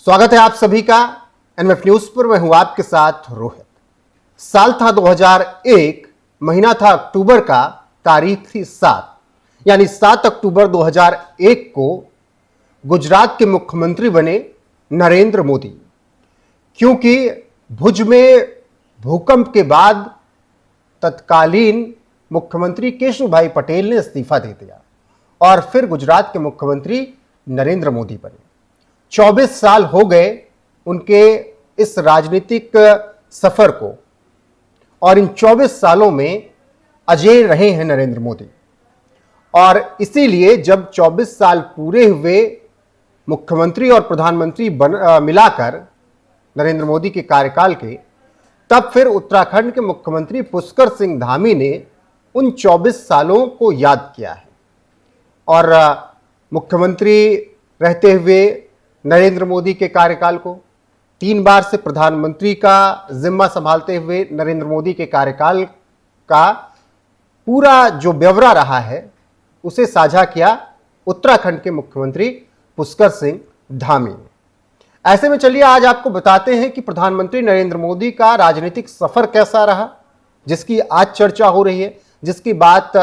स्वागत है आप सभी का एनएफ न्यूज पर। मैं हूं आपके साथ रोहित। साल था 2001, महीना था अक्टूबर का, तारीख थी 7, यानी 7 अक्टूबर 2001 को गुजरात के मुख्यमंत्री बने नरेंद्र मोदी। क्योंकि भुज में भूकंप के बाद तत्कालीन मुख्यमंत्री केशुभाई पटेल ने इस्तीफा दे दिया और फिर गुजरात के मुख्यमंत्री नरेंद्र मोदी बने। 24 साल हो गए उनके इस राजनीतिक सफर को और इन 24 सालों में अजेय रहे हैं नरेंद्र मोदी। और इसीलिए जब 24 साल पूरे हुए मुख्यमंत्री और प्रधानमंत्री मिलाकर नरेंद्र मोदी के कार्यकाल के, तब फिर उत्तराखंड के मुख्यमंत्री पुष्कर सिंह धामी ने उन 24 सालों को याद किया है और मुख्यमंत्री रहते हुए नरेंद्र मोदी के कार्यकाल को, 3 बार से प्रधानमंत्री का जिम्मा संभालते हुए नरेंद्र मोदी के कार्यकाल का पूरा जो ब्यौरा रहा है उसे साझा किया उत्तराखंड के मुख्यमंत्री पुष्कर सिंह धामी ने। ऐसे में चलिए आज आपको बताते हैं कि प्रधानमंत्री नरेंद्र मोदी का राजनीतिक सफर कैसा रहा, जिसकी आज चर्चा हो रही है, जिसकी बात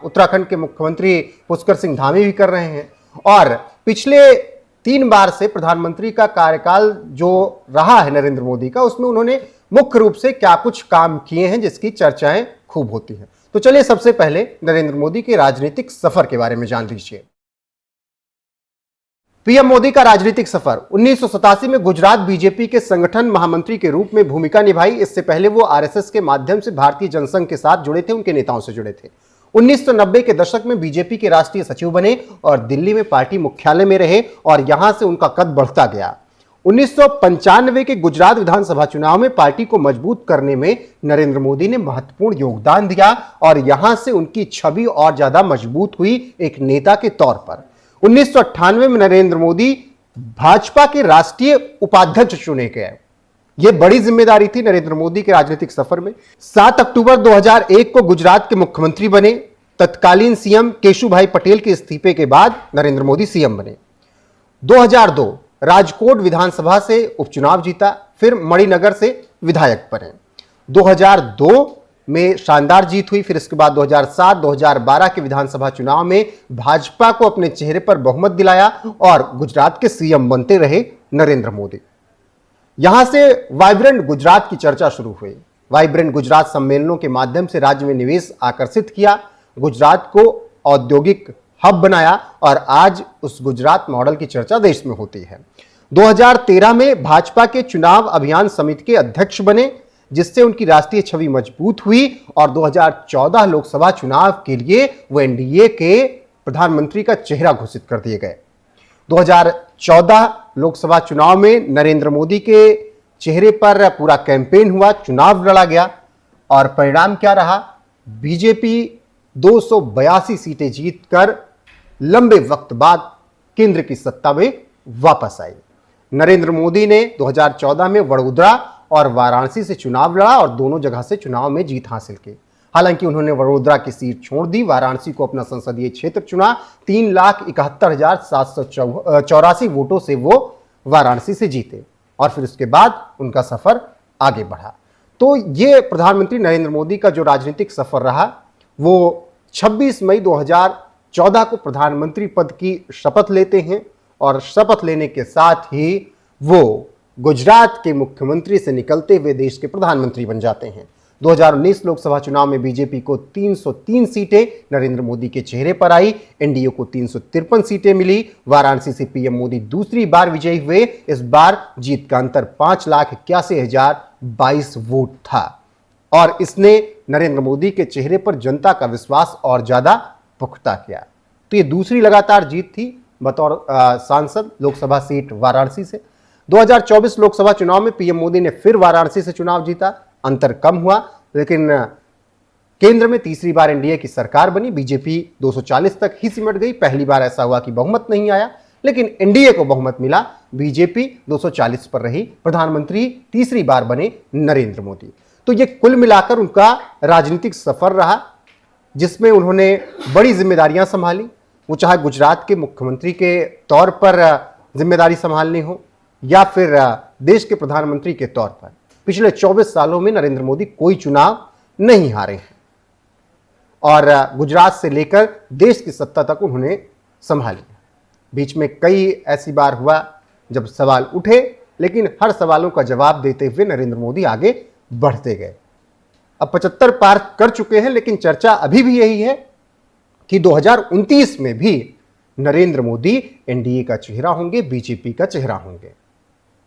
उत्तराखंड के मुख्यमंत्री पुष्कर सिंह धामी भी कर रहे हैं। और पिछले 3 बार से प्रधानमंत्री का कार्यकाल जो रहा है नरेंद्र मोदी का, उसमें उन्होंने मुख्य रूप से क्या कुछ काम किए हैं जिसकी चर्चाएं खूब होती हैं। तो चलिए सबसे पहले नरेंद्र मोदी के राजनीतिक सफर के बारे में जान लीजिए। पीएम मोदी का राजनीतिक सफर 1987 में गुजरात बीजेपी के संगठन महामंत्री के रूप में भूमिका निभाई। इससे पहले वो आरएसएस के माध्यम से भारतीय जनसंघ के साथ जुड़े थे, उनके नेताओं से जुड़े थे। 1990 के दशक में बीजेपी के राष्ट्रीय सचिव बने और दिल्ली में पार्टी मुख्यालय में रहे और यहां से उनका कद बढ़ता गया। 1995 के गुजरात विधानसभा चुनाव में पार्टी को मजबूत करने में नरेंद्र मोदी ने महत्वपूर्ण योगदान दिया और यहां से उनकी छवि और ज्यादा मजबूत हुई एक नेता के तौर पर। 1998 में नरेंद्र मोदी भाजपा के राष्ट्रीय उपाध्यक्ष चुने गए। यह बड़ी जिम्मेदारी थी नरेंद्र मोदी के राजनीतिक सफर में। 7 अक्टूबर 2001 को गुजरात के मुख्यमंत्री बने। तत्कालीन सीएम केशुभाई पटेल के इस्तीफे के बाद नरेंद्र मोदी सीएम बने। 2002 राजकोट विधानसभा से उपचुनाव जीता, फिर मणिनगर से विधायक बने। 2002 में शानदार जीत हुई। फिर इसके बाद 2007, 2012 के विधानसभा चुनाव में भाजपा को अपने चेहरे पर बहुमत दिलाया और गुजरात के सीएम बनते रहे नरेंद्र मोदी। यहां से वाइब्रेंट गुजरात की चर्चा शुरू हुई। वाइब्रेंट गुजरात सम्मेलनों के माध्यम से राज्य में निवेश आकर्षित किया, गुजरात को औद्योगिक हब बनाया और आज उस गुजरात मॉडल की चर्चा देश में होती है। 2013 में भाजपा के चुनाव अभियान समिति के अध्यक्ष बने, जिससे उनकी राष्ट्रीय छवि मजबूत हुई और 2014 लोकसभा चुनाव के लिए वो एनडीए के प्रधानमंत्री का चेहरा घोषित कर दिए गए। 2014 लोकसभा चुनाव में नरेंद्र मोदी के चेहरे पर पूरा कैंपेन हुआ, चुनाव लड़ा गया और परिणाम क्या रहा? बीजेपी 282 सीटें जीतकर लंबे वक्त बाद केंद्र की सत्ता में वापस आई। नरेंद्र मोदी ने 2014 में वडोदरा और वाराणसी से चुनाव लड़ा और दोनों जगह से चुनाव में जीत हासिल की। हालांकि उन्होंने वडोदरा की सीट छोड़ दी, वाराणसी को अपना संसदीय क्षेत्र चुना। 3,71,784 वोटों से वो वाराणसी से जीते और फिर उसके बाद उनका सफर आगे बढ़ा। तो ये प्रधानमंत्री नरेंद्र मोदी का जो राजनीतिक सफर रहा, वो 26 मई 2014 को प्रधानमंत्री पद की शपथ लेते हैं और शपथ लेने के साथ ही वो गुजरात के मुख्यमंत्री से निकलते हुए देश के प्रधानमंत्री बन जाते हैं। 2019 लोकसभा चुनाव में बीजेपी को 303 सीटें नरेंद्र मोदी के चेहरे पर आई, एनडीए को 353 सीटें मिली। वाराणसी से पीएम मोदी दूसरी बार विजयी हुए। इस बार जीत का अंतर 5,81,022 वोट था और इसने नरेंद्र मोदी के चेहरे पर जनता का विश्वास और ज्यादा पुख्ता किया। तो ये दूसरी लगातार जीत थी बतौर सांसद लोकसभा सीट वाराणसी से। 2024 लोकसभा चुनाव में पीएम मोदी ने फिर वाराणसी से चुनाव जीता, अंतर कम हुआ, लेकिन केंद्र में तीसरी बार एनडीए की सरकार बनी। बीजेपी 240 तक ही सिमट गई। पहली बार ऐसा हुआ कि बहुमत नहीं आया, लेकिन एनडीए को बहुमत मिला। बीजेपी 240 पर रही। प्रधानमंत्री तीसरी बार बने नरेंद्र मोदी। तो ये कुल मिलाकर उनका राजनीतिक सफर रहा, जिसमें उन्होंने बड़ी जिम्मेदारियां संभाली। वो चाहे गुजरात के मुख्यमंत्री के तौर पर जिम्मेदारी संभालनी हो, या फिर देश के प्रधानमंत्री के तौर पर पिछले 24 सालों में नरेंद्र मोदी कोई चुनाव नहीं हारे हैं और गुजरात से लेकर देश की सत्ता तक उन्होंने संभाली। बीच में कई ऐसी बार हुआ जब सवाल उठे, लेकिन हर सवालों का जवाब देते हुए नरेंद्र मोदी आगे बढ़ते गए। अब 75 पार कर चुके हैं, लेकिन चर्चा अभी भी यही है कि 2029 में भी नरेंद्र मोदी एनडीए का चेहरा होंगे, बीजेपी का चेहरा होंगे।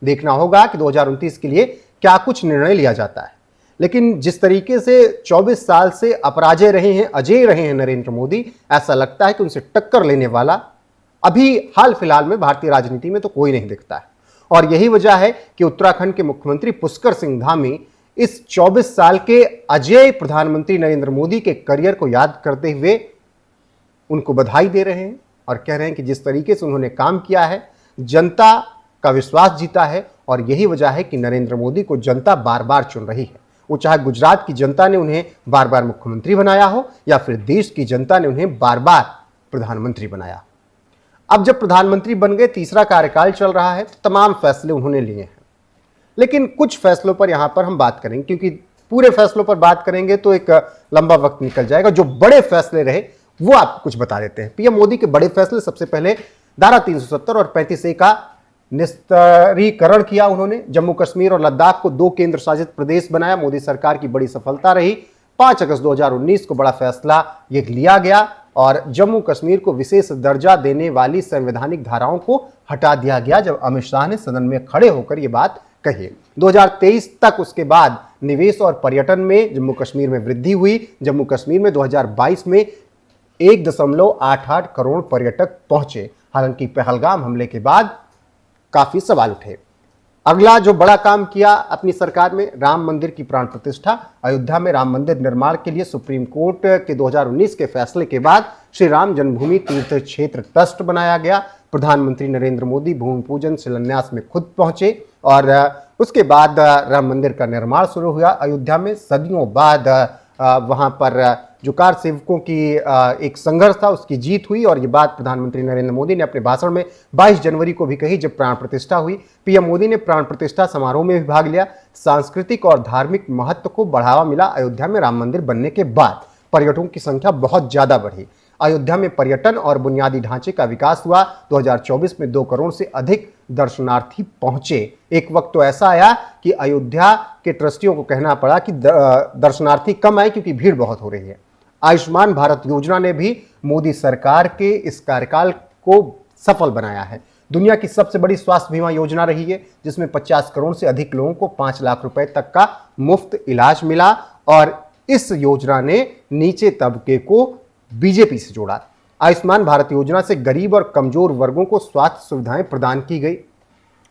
देखना होगा कि 2029 के लिए क्या कुछ निर्णय लिया जाता है। लेकिन जिस तरीके से 24 साल से अपराजय रहे हैं, अजेय रहे हैं नरेंद्र मोदी, ऐसा लगता है कि उनसे टक्कर लेने वाला अभी हाल फिलहाल में भारतीय राजनीति में तो कोई नहीं दिखता है। और यही वजह है कि उत्तराखंड के मुख्यमंत्री पुष्कर सिंह धामी इस 24 साल के अजेय प्रधानमंत्री नरेंद्र मोदी के करियर को याद करते हुए उनको बधाई दे रहे हैं और कह रहे हैं कि जिस तरीके से उन्होंने काम किया है, जनता का विश्वास जीता है और यही वजह है कि नरेंद्र मोदी को जनता बार बार चुन रही है। वो चाहे गुजरात की जनता ने उन्हें बार बार मुख्यमंत्री बनाया हो या फिर देश की जनता ने उन्हें बार बार प्रधानमंत्री बनाया। अब जब प्रधानमंत्री बन गए, तीसरा कार्यकाल चल रहा है, तो तमाम फैसले उन्होंने लिए हैं। लेकिन कुछ फैसलों पर यहां पर हम बात करेंगे, क्योंकि पूरे फैसलों पर बात करेंगे तो एक लंबा वक्त निकल जाएगा। जो बड़े फैसले रहे वो आपको कुछ बता देते हैं। पीएम मोदी के बड़े फैसले, सबसे पहले धारा 370 और 35A का निस्तारीकरण किया उन्होंने। जम्मू कश्मीर और लद्दाख को 2 केंद्र शासित प्रदेश बनाया, मोदी सरकार की बड़ी सफलता रही। 5 अगस्त 2019 को बड़ा फैसला ये लिया गया और जम्मू कश्मीर को विशेष दर्जा देने वाली संवैधानिक धाराओं को हटा दिया गया, जब अमित शाह ने सदन में खड़े होकर यह बात कही। 2023 तक उसके बाद निवेश और पर्यटन में जम्मू कश्मीर में वृद्धि हुई। जम्मू कश्मीर में 2022 में 1.88 करोड़ पर्यटक पहुंचे। हालांकि पहलगाम हमले के बाद काफी सवाल उठे। अगला जो बड़ा काम किया अपनी सरकार में, राम मंदिर की प्राण प्रतिष्ठा। अयोध्या में राम मंदिर निर्माण के लिए सुप्रीम कोर्ट के 2019 के फैसले के बाद श्री राम जन्मभूमि तीर्थ क्षेत्र ट्रस्ट बनाया गया। प्रधानमंत्री नरेंद्र मोदी भूमि पूजन शिलान्यास में खुद पहुंचे और उसके बाद राम मंदिर का निर्माण शुरू हुआ। अयोध्या में सदियों बाद वहां पर जो कार सेवकों की एक संघर्ष था, उसकी जीत हुई और ये बात प्रधानमंत्री नरेंद्र मोदी ने अपने भाषण में 22 जनवरी को भी कही, जब प्राण प्रतिष्ठा हुई। पीएम मोदी ने प्राण प्रतिष्ठा समारोह में भी भाग लिया। सांस्कृतिक और धार्मिक महत्व को बढ़ावा मिला। अयोध्या में राम मंदिर बनने के बाद पर्यटकों की संख्या बहुत ज्यादा बढ़ी। अयोध्या में पर्यटन और बुनियादी ढांचे का विकास हुआ। 2024 में 2 करोड़ से अधिक दर्शनार्थी पहुंचे। एक वक्त तो ऐसा आया कि अयोध्या के ट्रस्टियों को कहना पड़ा कि दर्शनार्थी कम आए क्योंकि भीड़ बहुत हो रही है। आयुष्मान भारत योजना ने भी मोदी सरकार के इस कार्यकाल को सफल बनाया है। दुनिया की सबसे बड़ी स्वास्थ्य बीमा योजना रही है, जिसमें 50 करोड़ से अधिक लोगों को 5 लाख रुपए तक का मुफ्त इलाज मिला और इस योजना ने नीचे तबके को बीजेपी से जोड़ा। आयुष्मान भारत योजना से गरीब और कमजोर वर्गों को स्वास्थ्य सुविधाएं प्रदान की गई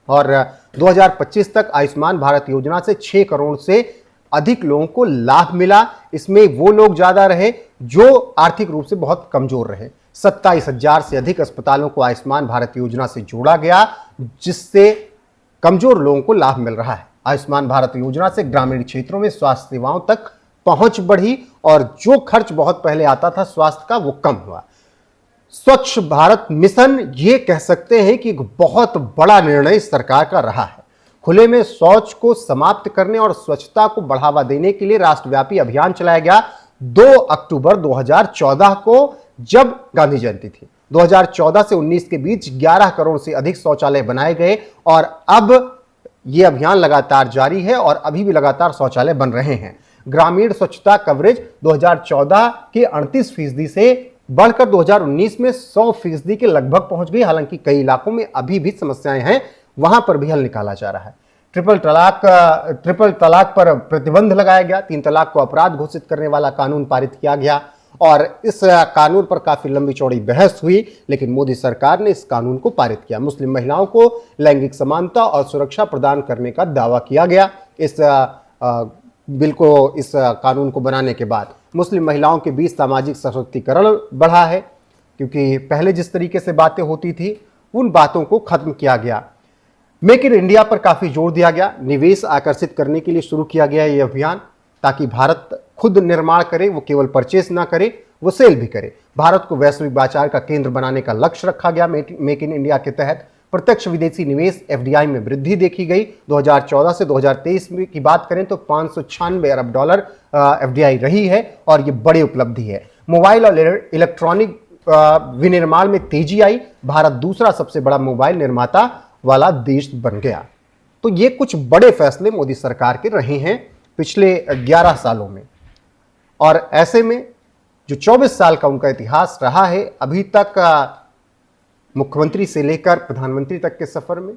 और 2025 तक आयुष्मान भारत योजना से 6 करोड़ से अधिक लोगों को लाभ मिला। इसमें वो लोग ज्यादा रहे जो आर्थिक रूप से बहुत कमजोर रहे। 27,000 से अधिक अस्पतालों को आयुष्मान भारत योजना से जोड़ा गया, जिससे कमजोर लोगों को लाभ मिल रहा है। आयुष्मान भारत योजना से ग्रामीण क्षेत्रों में स्वास्थ्य सेवाओं तक पहुंच बढ़ी और जो खर्च बहुत पहले आता था स्वास्थ्य का, वो कम हुआ। स्वच्छ भारत मिशन, ये कह सकते हैं कि एक बहुत बड़ा निर्णय सरकार का रहा है। खुले में शौच को समाप्त करने और स्वच्छता को बढ़ावा देने के लिए राष्ट्रव्यापी अभियान चलाया गया। 2 अक्टूबर 2014 को, जब गांधी जयंती थी, 2014 से 19 के बीच 11 करोड़ से अधिक शौचालय बनाए गए और अब यह अभियान लगातार जारी है और अभी भी लगातार शौचालय बन रहे हैं। ग्रामीण स्वच्छता कवरेज 2014 के 38% से बढ़कर 2019 में 100% के लगभग पहुंच गई। हालांकि कई इलाकों में अभी भी समस्याएं हैं, वहां पर भी हल निकाला जा रहा है। ट्रिपल तलाक पर प्रतिबंध लगाया गया। 3 तलाक को अपराध घोषित करने वाला कानून पारित किया गया और इस कानून पर काफी लंबी चौड़ी बहस हुई, लेकिन मोदी सरकार ने इस कानून को पारित किया। मुस्लिम महिलाओं को लैंगिक समानता और सुरक्षा प्रदान करने का दावा किया गया। इस बिल को, इस कानून को बनाने के बाद मुस्लिम महिलाओं के बीच सामाजिक सशक्तिकरण बढ़ा है, क्योंकि पहले जिस तरीके से बातें होती थी उन बातों को खत्म किया गया। मेक इन इंडिया पर काफी जोर दिया गया। निवेश आकर्षित करने के लिए शुरू किया गया ये अभियान, ताकि भारत खुद निर्माण करे, वो केवल परचेस ना करे, वो सेल भी करे। भारत को वैश्विक बाजार का केंद्र बनाने का लक्ष्य रखा गया मेक इन इंडिया के तहत। प्रत्यक्ष विदेशी निवेश एफडीआई में वृद्धि देखी गई। 2014 से 2023 में की बात करें तो 596 अरब डॉलर एफडीआई रही है और ये बड़ी उपलब्धि है। मोबाइल और इलेक्ट्रॉनिक विनिर्माण में तेजी आई। भारत दूसरा सबसे बड़ा मोबाइल निर्माता वाला देश बन गया। तो ये कुछ बड़े फैसले मोदी सरकार के रहे हैं पिछले 11 सालों में, और ऐसे में जो 24 साल का उनका इतिहास रहा है अभी तक मुख्यमंत्री से लेकर प्रधानमंत्री तक के सफर में,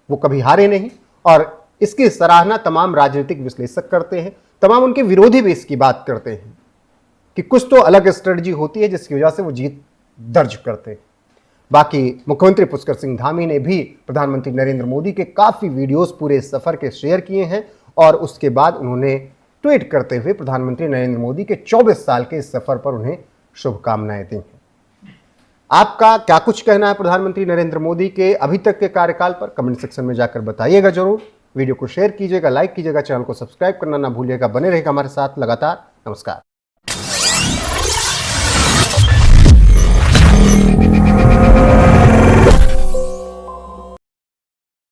वो कभी हारे नहीं। और इसकी सराहना तमाम राजनीतिक विश्लेषक करते हैं, तमाम उनके विरोधी भी इसकी बात करते हैं कि कुछ तो अलग स्ट्रेटजी होती है जिसकी वजह से वो जीत दर्ज करते हैं। बाकी मुख्यमंत्री पुष्कर सिंह धामी ने भी प्रधानमंत्री नरेंद्र मोदी के काफी वीडियोस पूरे सफर के शेयर किए हैं और उसके बाद उन्होंने ट्वीट करते हुए प्रधानमंत्री नरेंद्र मोदी के 24 साल के इस सफर पर उन्हें शुभकामनाएं दी हैं। आपका क्या कुछ कहना है प्रधानमंत्री नरेंद्र मोदी के अभी तक के कार्यकाल पर? कमेंट सेक्शन में जाकर बताइएगा जरूर। वीडियो को शेयर कीजिएगा, लाइक कीजिएगा, चैनल को सब्सक्राइब करना ना भूलिएगा। बने रहेगा हमारे साथ लगातार। नमस्कार।